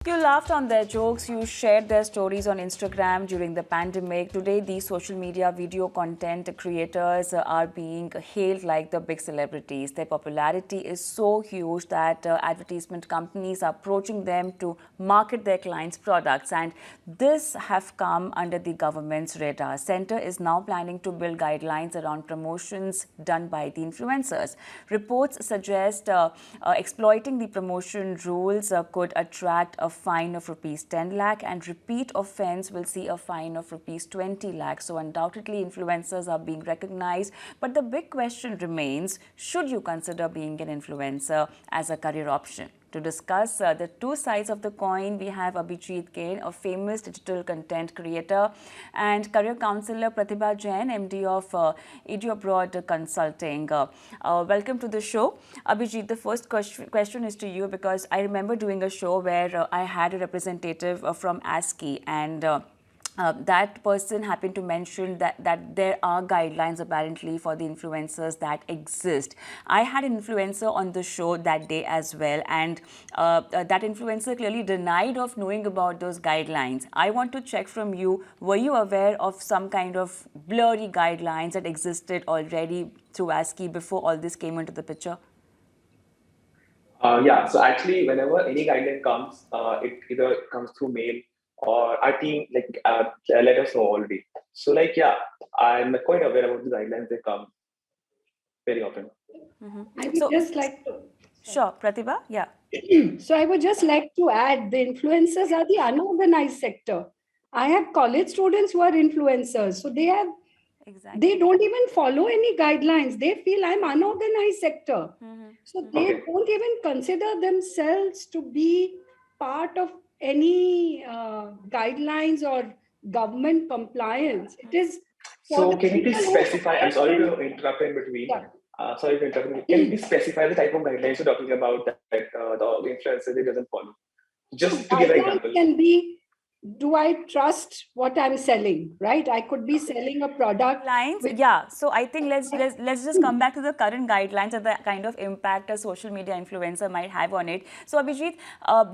You laughed on their jokes, you shared their stories on Instagram during the pandemic. Today, these social media video content creators are being hailed like the big celebrities. Their popularity is so huge that advertisement companies are approaching them to market their clients' products. And this have come under the government's radar. Center is now planning to build guidelines around promotions done by the influencers. Reports suggest exploiting the promotion rules could attract a fine of rupees 10 lakh, and repeat offence will see a fine of rupees 20 lakh. So undoubtedly influencers are being recognized, but the big question remains, should you consider being an influencer as a career option? To discuss the two sides of the coin, we have Abhijit Kain, a famous digital content creator, and career counselor Pratibha Jain, MD of Ideobrod Consulting. Welcome to the show. Abhijit, the first question is to you, because I remember doing a show where I had a representative from ASCII, and that person happened to mention that there are guidelines apparently for the influencers that exist. I had an influencer on the show that day as well, and that influencer clearly denied of knowing about those guidelines. I want to check from you, were you aware of some kind of blurry guidelines that existed already through ASCII before all this came into the picture? Yeah, so actually, whenever any guideline comes, it either comes through mail or our team let us know already. So yeah, I'm quite aware about the guidelines. They come very often. I would just like to. Sure, Pratibha, yeah. So I would just like to add, the influencers are the unorganized sector. I have college students who are influencers, so they don't even follow any guidelines. They feel I'm unorganized sector. So they don't even consider themselves to be part of any guidelines or government compliance. It is. So can you please specify? I'm sorry to interrupt in between. Yeah. Sorry to interrupt. Can you please specify the type of guidelines you're talking about that the influencer they doesn't follow? Just to give an example. Can be, do I trust what I'm selling, right? I could be selling a product. Yeah. So I think let's just come back to the current guidelines and the kind of impact a social media influencer might have on it. So Abhijit,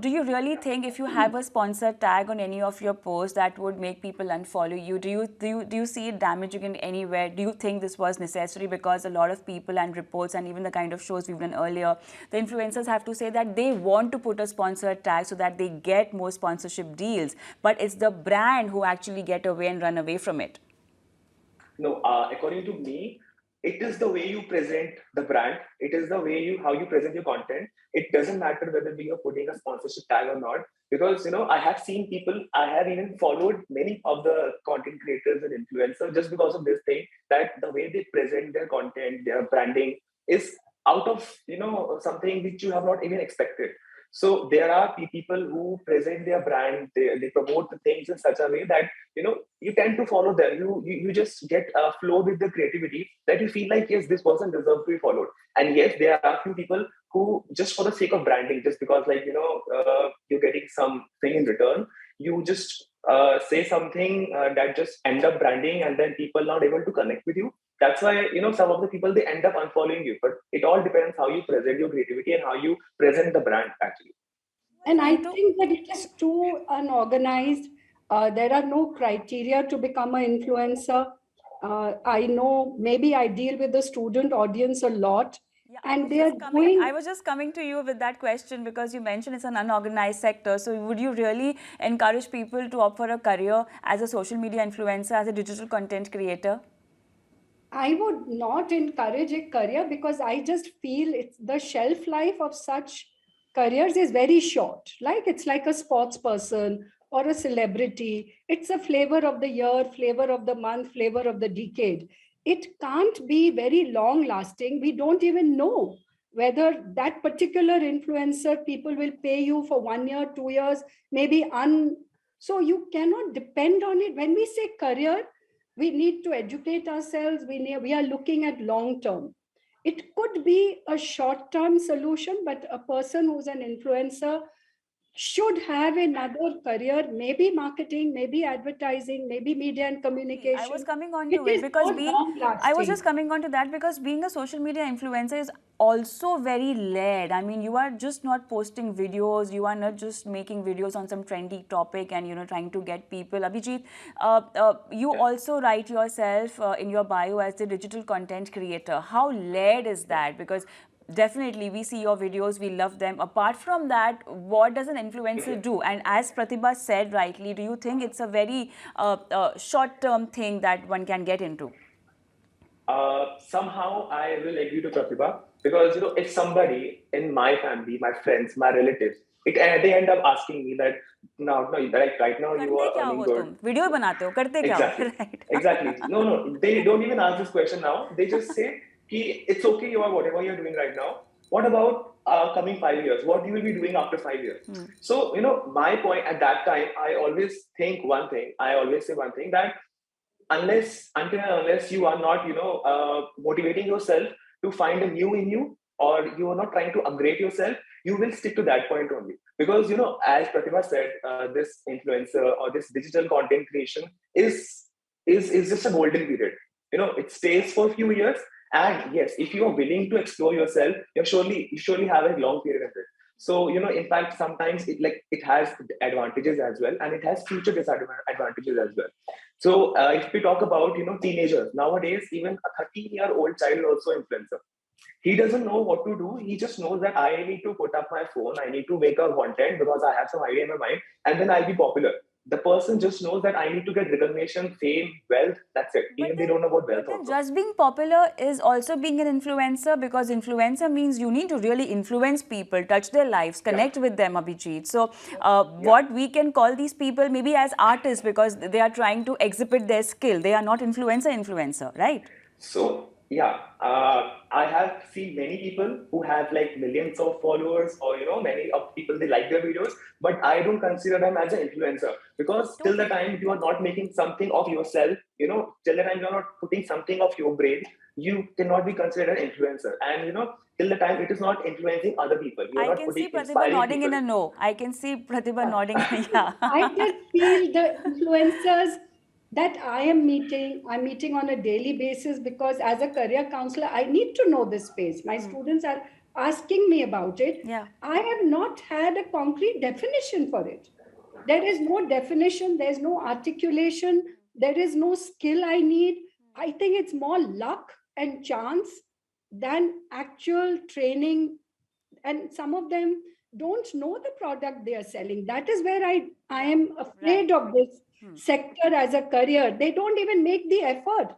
do you really think if you have a sponsored tag on any of your posts that would make people unfollow you? Do you see it damaging in anywhere? Do you think this was necessary? Because a lot of people and reports and even the kind of shows we've done earlier, the influencers have to say that they want to put a sponsored tag so that they get more sponsorship deals. But it's the brand who actually get away and run away from it. No, according to me, it is the way you present the brand. It is the way how you present your content. It doesn't matter whether we are putting a sponsorship tag or not, because I have seen people. I have even followed many of the content creators and influencers just because of this thing, that the way they present their content, their branding is out of something which you have not even expected. So there are people who present their brand, they promote the things in such a way that you tend to follow them. You just get a flow with the creativity that you feel like, yes, this person deserves to be followed. And yes, there are a few people who just for the sake of branding, just because you're getting something in return, you just say something that just end up branding, and then people not able to connect with you. That's why some of the people, they end up unfollowing you. But it all depends how you present your creativity and how you present the brand actually. And I think that it is too unorganized. There are no criteria to become an influencer. I know, maybe I deal with the student audience a lot. Yeah, and I was just coming to you with that question, because you mentioned it's an unorganized sector. So would you really encourage people to opt for a career as a social media influencer, as a digital content creator? I would not encourage a career, because I just feel the shelf life of such careers is very short. It's like a sports person or a celebrity. It's a flavor of the year, flavor of the month, flavor of the decade. It can't be very long lasting. We don't even know whether that particular influencer, people will pay you for 1 year, 2 years, maybe so you cannot depend on it. When we say career, we need to educate ourselves. We are looking at long term. It could be a short term solution, but a person who's an influencer should have another career, maybe marketing, maybe advertising, maybe media and communication. I was coming on It to it is because not long I was lasting. just coming on to that because being a social media influencer is also very led. I mean, you are just not posting videos, you are not just making videos on some trendy topic and, trying to get people. Abhijit, you also write yourself in your bio as the digital content creator. How led is that? Because definitely we see your videos, we love them. Apart from that, what does an influencer do? And as Pratibha said rightly, do you think it's a very short term thing that one can get into? Somehow I will agree to Pratibha because if somebody in my family, my friends, my relatives, they end up asking me that now, no, like right now you करते are क्या earning हो good. तुम video बनाते हो करते क्या हो Exactly. Right Exactly. No, no, they don't even ask this question now. They just say, Ki, it's okay, you are whatever you're doing right now. What about coming 5 years? What you will be doing after 5 years? So, my point at that time, I always think one thing. I always say one thing that until and unless you are not, motivating yourself to find a new in you, or you are not trying to upgrade yourself, you will stick to that point only. Because, as Pratibha said, this influencer or this digital content creation is just a golden period. It stays for a few years. And yes, if you are willing to explore yourself, you surely have a long period of it. So, in fact, sometimes it has advantages as well, and it has future disadvantages as well. So, if we talk about teenagers nowadays, even a 13-year-old child is also influencer. He doesn't know what to do. He just knows that I need to put up my phone, I need to make a content because I have some idea in my mind, and then I'll be popular. The person just knows that I need to get recognition, fame, wealth. That's it. but Even they then don't know about wealth but then also. just being popular is also being an influencer, because influencer means you need to really influence people, touch their lives, Yeah, connect with them, Abhijit. So yeah. what we can call these people maybe as artists, because they are trying to exhibit their skill, they are not influencer, right? So yeah, I have seen many people who have like millions of followers, or many of people they like their videos, but I don't consider them as an influencer because till the Totally. time you are not making something of yourself, till the time you are not putting something of your brain, you cannot be considered an influencer. And till the time it is not influencing other people, you are I not can putting see Pratibha inspiring nodding in people. a no. I can see Pratibha Uh, nodding. Yeah. I just feel the influencers that I'm meeting on a daily basis, because as a career counselor, I need to know this space. My students are asking me about it. Yeah. I have not had a concrete definition for it. There is no definition, there's no articulation, there is no skill I need. I think it's more luck and chance than actual training. And some of them don't know the product they are selling. That is where I am Right. afraid of this sector as a career. They don't even make the effort.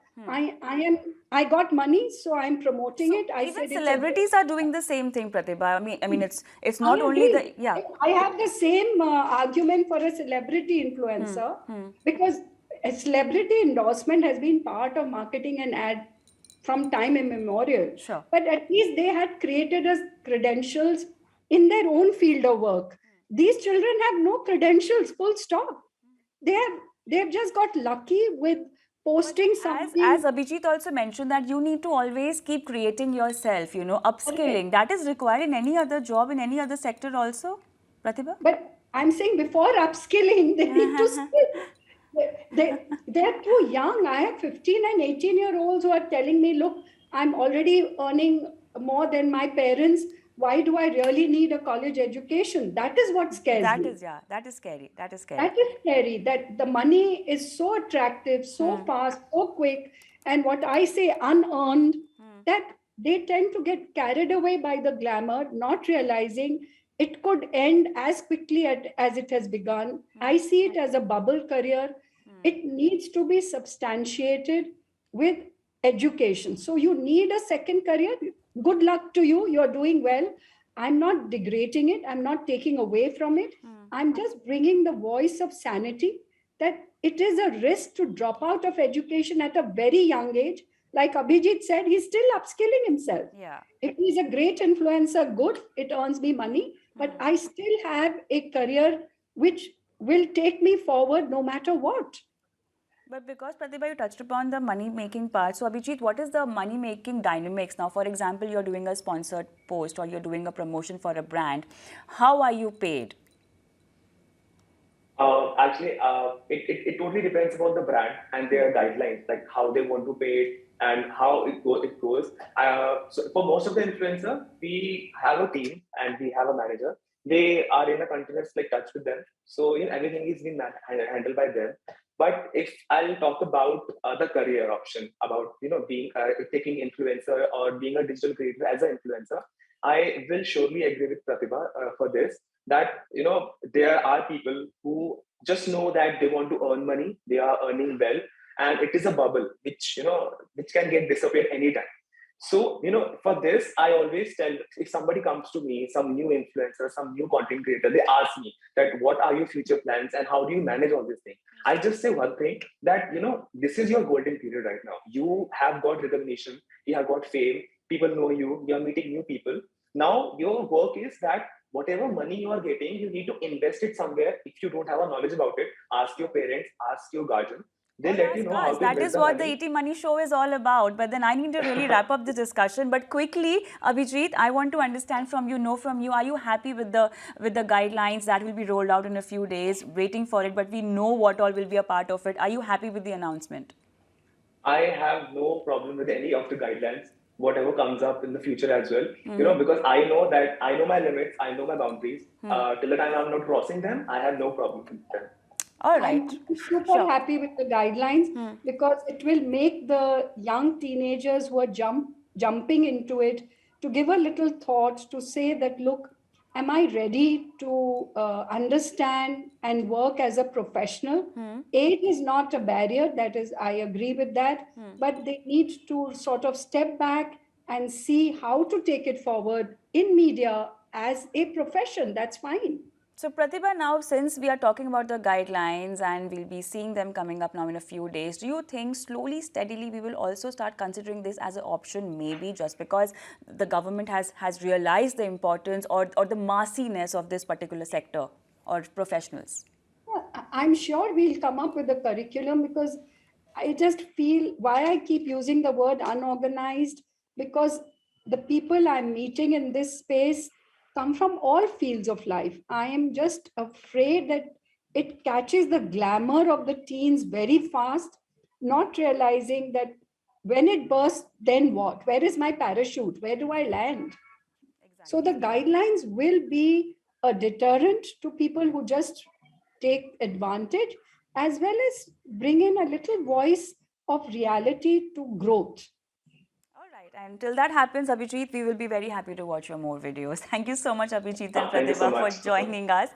I got money, so I'm promoting So it. I even said it's a good. celebrities are doing the same thing, Pratibha. I mean, it's I not only agree. the yeah. I have the same argument for a celebrity influencer, because a celebrity endorsement has been part of marketing and ad from time immemorial. Sure. But at least they had created us credentials in their own field of work. These children have no credentials, full stop. They've just got lucky with But then posting as something. Abhijit also mentioned that you need to always keep creating yourself, upskilling. That is required in any other job, in any other sector also, Pratibha? But I'm saying before upskilling, they need to skill. They're too young. I have 15 and 18-year-olds who are telling me, look, I'm already earning more than my parents. Why do I really need a college education? That is what scares That me. is, yeah, that is scary. That is scary. That is scary, that the money is so attractive, so fast, so quick, and what I say, unearned, that they tend to get carried away by the glamour, not realizing it could end as quickly as it has begun. I see it as a bubble career. It needs to be substantiated with education. So you need a second career. Good luck to you. You're doing well. I'm not degrading it. I'm not taking away from it. I'm just bringing the voice of sanity, that it is a risk to drop out of education at a very young age. Like Abhijit said, he's still upskilling himself. Yeah. If he's a great influencer, good, it earns me money, but I still have a career which will take me forward no matter what. But because Pratibha, you touched upon the money making part. So Abhijit, what is the money making dynamics now? For example, you're doing a sponsored post or you're doing a promotion for a brand. How are you paid? It totally depends upon the brand and their guidelines, like how they want to pay it and how it goes. So for most of the influencer, we have a team and we have a manager. They are in a continuous like touch with them. So everything is being handled by them. But if I'll talk about the career option, about being taking influencer or being a digital creator as an influencer, I will surely agree with Pratibha for this, that there are people who just know that they want to earn money, they are earning well, and it is a bubble which which can get disappeared anytime. So for this, I always tell, if somebody comes to me, some new influencer, some new content creator, they ask me that what are your future plans and how do you manage all these things. I just say one thing, that this is your golden period right now. You have got recognition, you have got fame, people know you, you're meeting new people. Now your work is that whatever money you are getting, you need to invest it somewhere. If you don't have a knowledge about it, ask your parents, ask your guardian. They'll Or let you ask know how us. to That invest is the what the money. ET Money Show is all about. But then I need to really wrap up the discussion. But quickly, Abhijit, I want to understand from you, know from you, are you happy with the guidelines that will be rolled out in a few days? Waiting for it, but we know what all will be a part of it. Are you happy with the announcement? I have no problem with any of the guidelines, whatever comes up in the future as well. Because I know that I know my limits, I know my boundaries. Till the time I'm not crossing them, I have no problem with them. All right. I'm super Sure. happy with the guidelines because it will make the young teenagers who are jumping into it to give a little thought to say that, look, am I ready to understand and work as a professional? Age is not a barrier. That is, I agree with that. But they need to sort of step back and see how to take it forward in media as a profession. That's fine. So Pratibha, now since we are talking about the guidelines and we'll be seeing them coming up now in a few days, do you think slowly, steadily we will also start considering this as an option, maybe just because the government has realized the importance or the massiness of this particular sector or professionals? Yeah, I'm sure we'll come up with a curriculum because I just feel why I keep using the word unorganized, because the people I'm meeting in this space come from all fields of life. I am just afraid that it catches the glamour of the teens very fast, not realizing that when it bursts, then what? Where is my parachute? Where do I land? So the Exactly. guidelines will be a deterrent to people who just take advantage, as well as bring in a little voice of reality to growth. All right. And till that happens, Abhijit, we will be very happy to watch your more videos. Thank you so much, Abhijit and Thank you so Pratibha, for much. joining us.